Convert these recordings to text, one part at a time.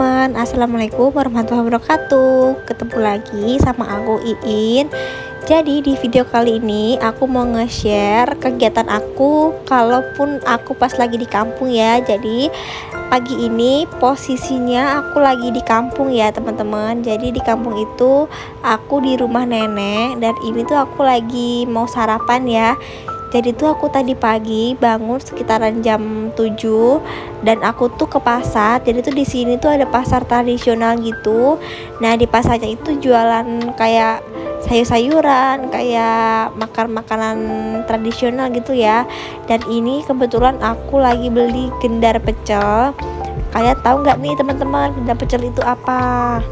teman-teman, assalamualaikum warahmatullahi wabarakatuh. Ketemu lagi sama aku Iin. Jadi di video kali ini aku mau nge-share kegiatan aku kalaupun aku pas lagi di kampung ya. Jadi pagi ini posisinya aku lagi di kampung ya teman-teman. Jadi di kampung itu aku di rumah nenek dan ini tuh aku lagi mau sarapan ya. Jadi tuh aku tadi pagi bangun sekitaran jam 7 dan aku tuh ke pasar. Jadi tuh di sini tuh ada pasar tradisional gitu. Nah, di pasarnya itu jualan kayak sayur-sayuran, kayak makan makanan tradisional gitu ya. Dan ini kebetulan aku lagi beli gendar pecel. Kalian tahu nggak nih teman-teman, gendar pecel itu apa?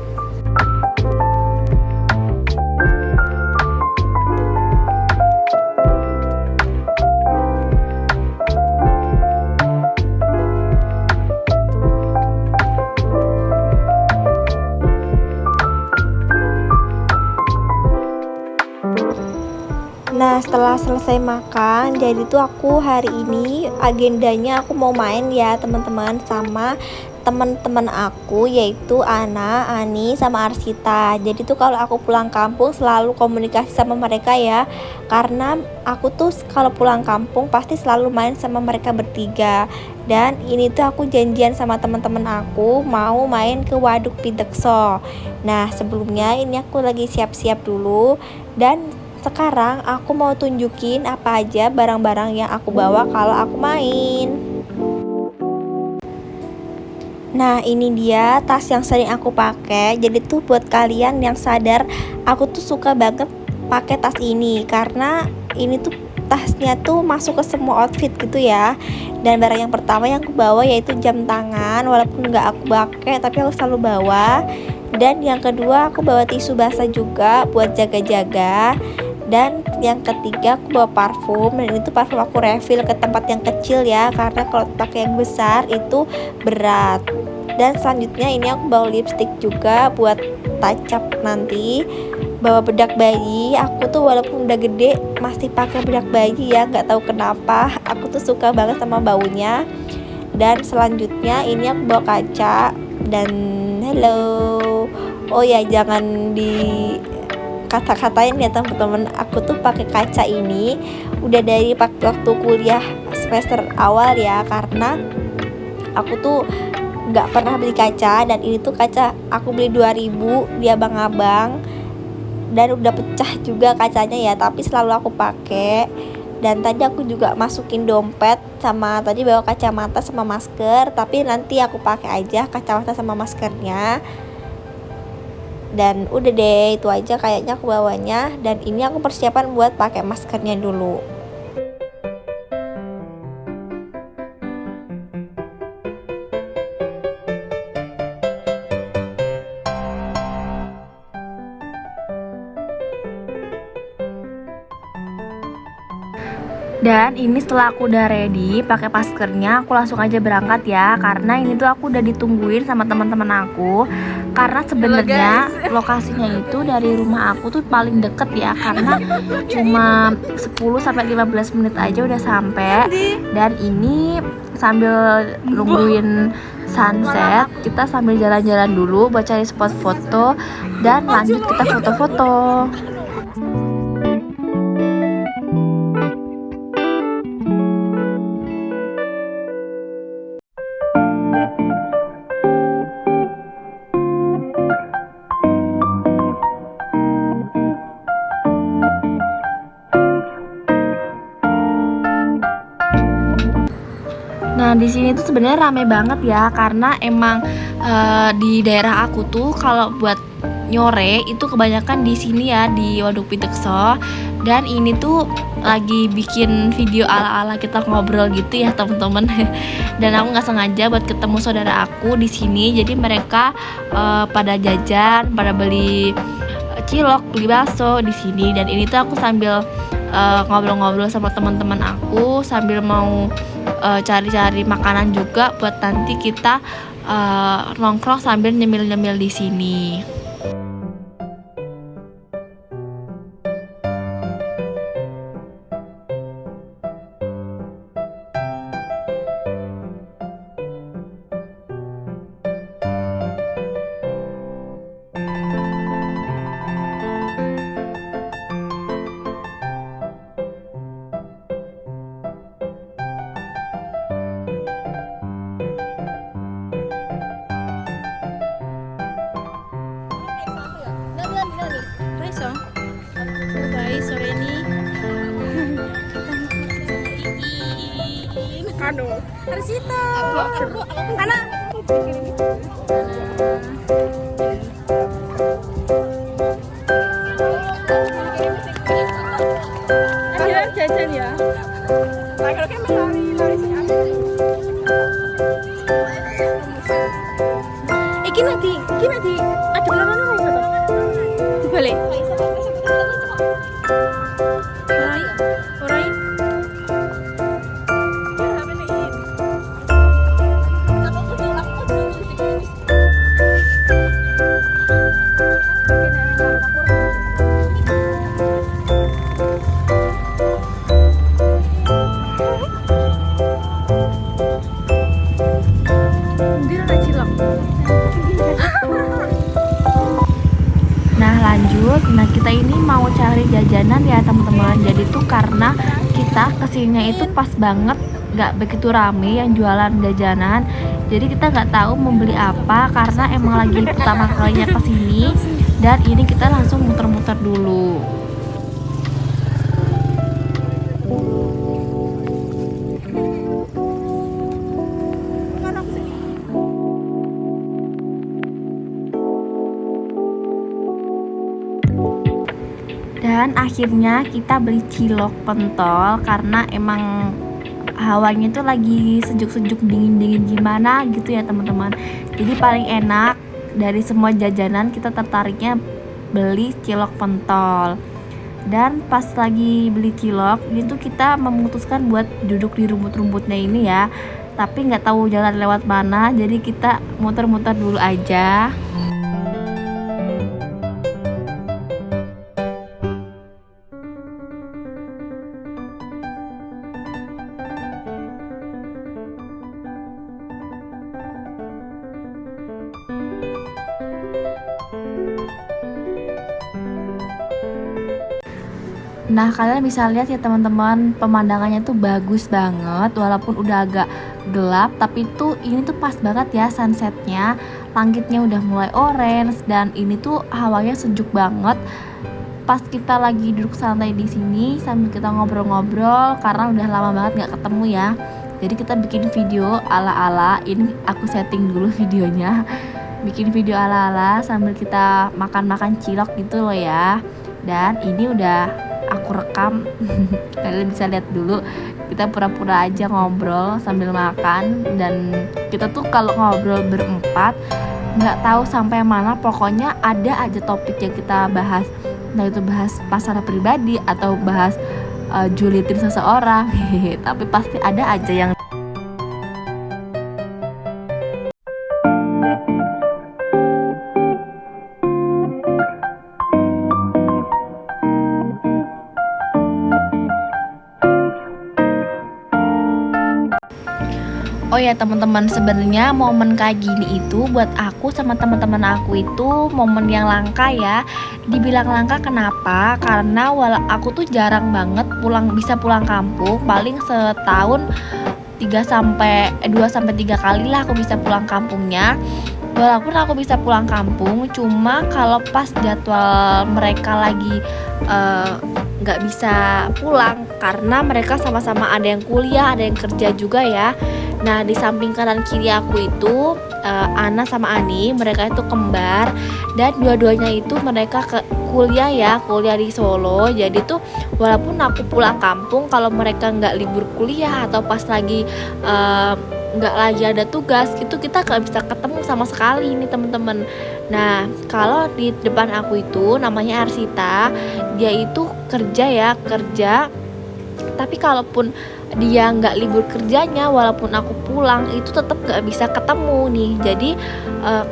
Nah, setelah selesai makan, jadi tuh aku hari ini agendanya aku mau main ya teman-teman sama teman-teman aku yaitu Ana, Ani, sama Arsita. Jadi tuh kalau aku pulang kampung selalu komunikasi sama mereka ya. Karena aku tuh kalau pulang kampung pasti selalu main sama mereka bertiga. Dan ini tuh aku janjian sama teman-teman aku mau main ke Waduk Pidekso. Nah, sebelumnya ini aku lagi siap-siap dulu dan sekarang aku mau tunjukin apa aja barang-barang yang aku bawa kalau aku main. Nah, ini dia tas yang sering aku pakai. Jadi tuh buat kalian yang sadar, aku tuh suka banget pakai tas ini karena ini tuh tasnya tuh masuk ke semua outfit gitu ya. Dan barang yang pertama yang aku bawa yaitu jam tangan, walaupun nggak aku pakai tapi aku selalu bawa. Dan yang kedua aku bawa tisu basah juga buat jaga-jaga. Dan yang ketiga aku bawa parfum, dan itu parfum aku refill ke tempat yang kecil ya, karena kalau pakai yang besar itu berat. Dan selanjutnya ini aku bawa lipstick juga buat touch up nanti. Bawa bedak bayi, aku tuh walaupun udah gede masih pakai bedak bayi ya, nggak tahu kenapa, aku tuh suka banget sama baunya. Dan selanjutnya ini aku bawa kaca dan hello. Oh ya, jangan di kata-katain ya teman-teman, aku tuh pakai kaca ini udah dari waktu kuliah semester awal ya, karena aku tuh nggak pernah beli kaca dan ini tuh kaca aku beli 2000 di abang-abang dan udah pecah juga kacanya ya, tapi selalu aku pakai. Dan tadi aku juga masukin dompet sama tadi bawa kacamata sama masker, tapi nanti aku pakai aja kacamata sama maskernya. Dan udah deh, itu aja kayaknya aku bawanya. Dan ini aku persiapan buat pakai maskernya dulu. Dan ini setelah aku udah ready pakai maskernya, aku langsung aja berangkat ya, karena ini tuh aku udah ditungguin sama teman-teman aku. Karena sebenarnya lokasinya itu dari rumah aku tuh paling deket ya, karena cuma 10-15 menit aja udah sampai. Dan ini sambil nungguin sunset, kita sambil jalan-jalan dulu buat cari spot foto dan lanjut kita foto-foto. Nah, di sini tuh sebenarnya rame banget ya, karena emang di daerah aku tuh kalau buat nyore itu kebanyakan di sini ya, di Waduk Pidekso. Dan ini tuh lagi bikin video ala-ala kita ngobrol gitu ya teman-teman. Dan aku nggak sengaja buat ketemu saudara aku di sini, jadi mereka pada jajan, pada beli cilok, beli bakso di sini. Dan ini tuh aku sambil ngobrol-ngobrol sama teman-teman aku sambil mau cari-cari makanan juga buat nanti kita nongkrong sambil nyemil-nyemil di sini. Ana. Akhirnya jajan ya. Akhirnya lari sih. Iki nanti ada belakangnya kayak gitu. Dibalik. Orang. Nah lanjut, kita ini mau cari jajanan ya teman-teman. Jadi tuh karena kita kesininya itu pas banget, nggak begitu rame yang jualan jajanan. Jadi kita nggak tahu membeli apa karena emang lagi pertama kalinya kesini. Dan ini kita langsung muter-muter dulu. Dan akhirnya kita beli cilok pentol karena emang hawanya tuh lagi sejuk-sejuk, dingin-dingin gimana gitu ya teman-teman. Jadi paling enak dari semua jajanan kita tertariknya beli cilok pentol. Dan pas lagi beli cilok itu kita memutuskan buat duduk di rumput-rumputnya ini ya. Tapi nggak tahu jalan lewat mana, jadi kita muter-muter dulu aja. Nah kalian bisa lihat ya teman-teman, pemandangannya tuh bagus banget walaupun udah agak gelap, tapi tuh ini tuh pas banget ya sunsetnya. Langitnya udah mulai orange dan ini tuh hawanya sejuk banget. Pas kita lagi duduk santai di sini sambil kita ngobrol-ngobrol karena udah lama banget nggak ketemu ya. Jadi kita bikin video ala-ala, ini aku setting dulu videonya. Bikin video ala-ala sambil kita makan-makan cilok gitu loh ya. Dan ini udah aku rekam. Kalian bisa lihat dulu, kita pura-pura aja ngobrol sambil makan. Dan kita tuh kalau ngobrol berempat nggak tahu sampai mana, pokoknya ada aja topik yang kita bahas. Nah itu bahas pasar pribadi atau bahas julitin seseorang. Tapi pasti ada aja yang Oh ya teman-teman, sebenarnya momen kayak gini itu buat aku sama teman-teman aku itu momen yang langka ya. Dibilang langka kenapa? Karena aku tuh jarang banget bisa pulang kampung, paling setahun 2 sampai 3 kali lah aku bisa pulang kampungnya. Walaupun aku bisa pulang kampung, cuma kalau pas jadwal mereka lagi nggak bisa pulang karena mereka sama-sama ada yang kuliah, ada yang kerja juga ya. Nah di samping kanan kiri aku itu Ana sama Ani, mereka itu kembar dan dua-duanya itu mereka kuliah di Solo. Jadi tuh walaupun aku pulang kampung, kalau mereka nggak libur kuliah atau pas lagi nggak lagi ada tugas itu kita nggak bisa ketemu sama sekali ini teman-teman. Nah kalau di depan aku itu namanya Arsita, dia itu kerja, tapi kalaupun dia nggak libur kerjanya, walaupun aku pulang itu tetap nggak bisa ketemu nih. Jadi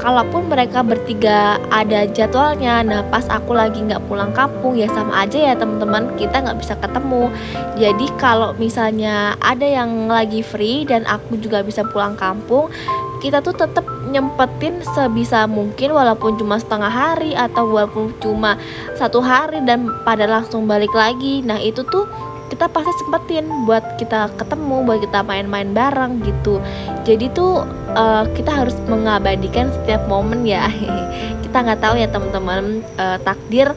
kalaupun mereka bertiga ada jadwalnya, nah pas aku lagi nggak pulang kampung ya sama aja ya teman-teman, kita nggak bisa ketemu. Jadi kalau misalnya ada yang lagi free dan aku juga bisa pulang kampung, kita tuh tetap nyempetin sebisa mungkin, walaupun cuma setengah hari atau walaupun cuma 1 hari dan pada langsung balik lagi. Nah itu tuh kita pasti sempetin buat kita ketemu, buat kita main-main bareng gitu. Jadi tuh kita harus mengabadikan setiap momen ya. Kita nggak tahu ya teman-teman takdir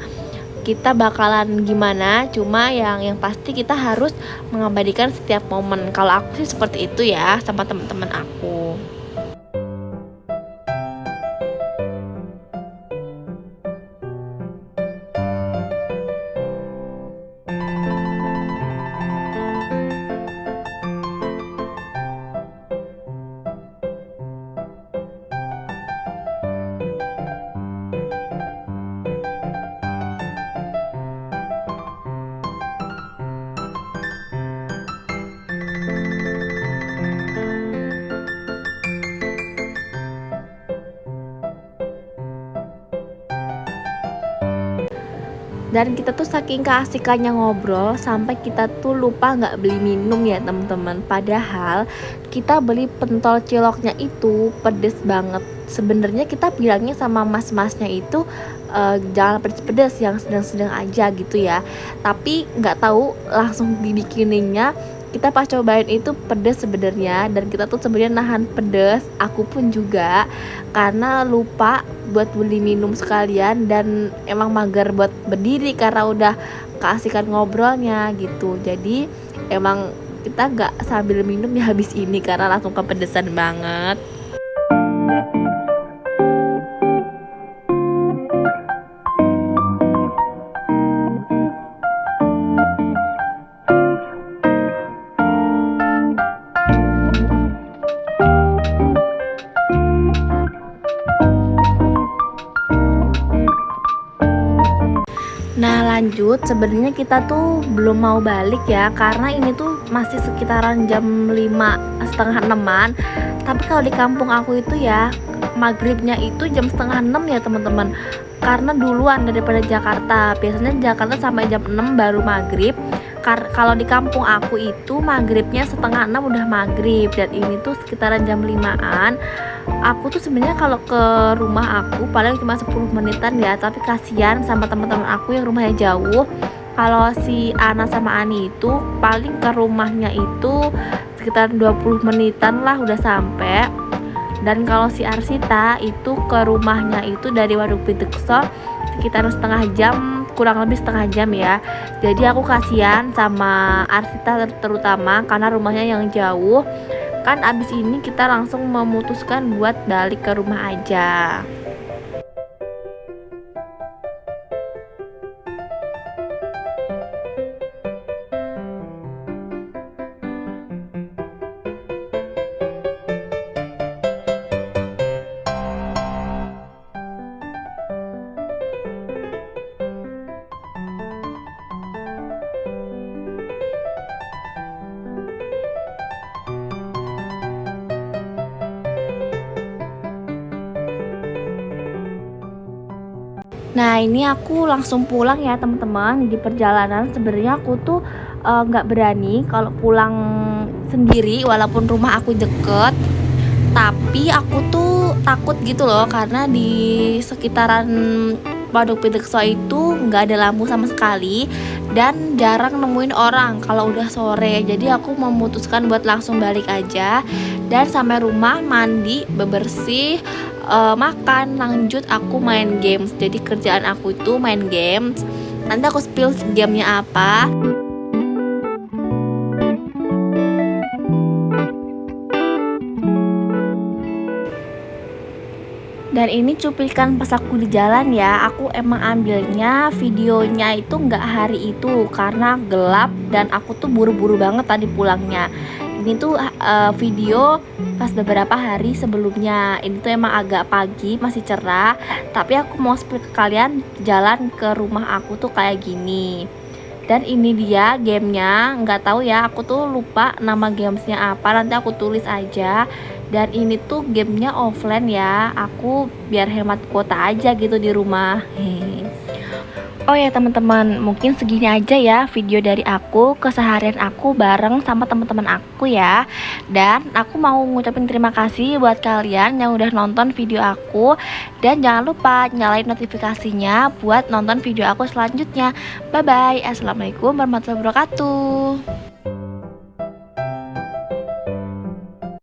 kita bakalan gimana, cuma yang pasti kita harus mengabadikan setiap momen. Kalau aku sih seperti itu ya sama teman-teman aku. Dan kita tuh saking keasikannya ngobrol sampai kita tuh lupa nggak beli minum ya teman-teman. Padahal kita beli pentol ciloknya itu pedes banget. Sebenarnya kita bilangnya sama mas-masnya itu jangan pedes-pedes, yang sedang-sedang aja gitu ya. Tapi nggak tahu langsung dibikininnya kita pas cobain itu pedes sebenarnya, dan kita tuh sebenarnya nahan pedes, aku pun juga, karena lupa buat beli minum sekalian dan emang mager buat berdiri karena udah keasikan ngobrolnya gitu. Jadi emang kita gak sambil minum ya habis ini karena langsung kepedesan banget. Nah lanjut, sebenarnya kita tuh belum mau balik ya, karena ini tuh masih sekitaran jam 5:30-an. Tapi kalau di kampung aku itu ya maghribnya itu jam setengah 6 ya teman-teman, karena duluan daripada Jakarta. Biasanya Jakarta sampai jam 6 baru maghrib. Kalau di kampung aku itu maghribnya setengah 6 udah maghrib, dan ini tuh sekitaran jam 5-an. Aku tuh sebenarnya kalau ke rumah aku paling cuma 10 menitan ya, tapi kasihan sama teman-teman aku yang rumahnya jauh. Kalau si Ana sama Ani itu paling ke rumahnya itu sekitar 20 menitan lah udah sampai. Dan kalau si Arsita itu ke rumahnya itu dari Waduk Pitekso sekitar setengah jam, kurang lebih setengah jam ya. Jadi aku kasihan sama Arsita terutama karena rumahnya yang jauh. Kan abis ini kita langsung memutuskan buat balik ke rumah aja. Nah ini aku langsung pulang ya teman-teman. Di perjalanan sebenarnya aku tuh nggak berani kalau pulang sendiri walaupun rumah aku deket, tapi aku tuh takut gitu loh karena di sekitaran Waduk Pitekso itu nggak ada lampu sama sekali dan jarang nemuin orang kalau udah sore. Jadi aku memutuskan buat langsung balik aja, dan sampai rumah mandi, bebersih, makan, lanjut aku main games. Jadi kerjaan aku itu main games. Nanti aku spill gamenya apa. Dan ini cuplikan pas aku di jalan ya. Aku emang ambilnya videonya itu nggak hari itu karena gelap dan aku tuh buru-buru banget tadi pulangnya. Ini tuh video pas beberapa hari sebelumnya. Ini tuh emang agak pagi, masih cerah. Tapi aku mau spill ke kalian jalan ke rumah aku tuh kayak gini. Dan ini dia gamenya, nggak tahu ya, aku tuh lupa nama gamesnya apa, nanti aku tulis aja. Dan ini tuh gamenya offline ya, aku biar hemat kuota aja gitu di rumah. Oh ya teman-teman, mungkin segini aja ya video dari aku, keseharian aku bareng sama teman-teman aku ya. Dan aku mau ngucapin terima kasih buat kalian yang udah nonton video aku. Dan jangan lupa nyalain notifikasinya buat nonton video aku selanjutnya. Bye bye, assalamualaikum warahmatullahi wabarakatuh.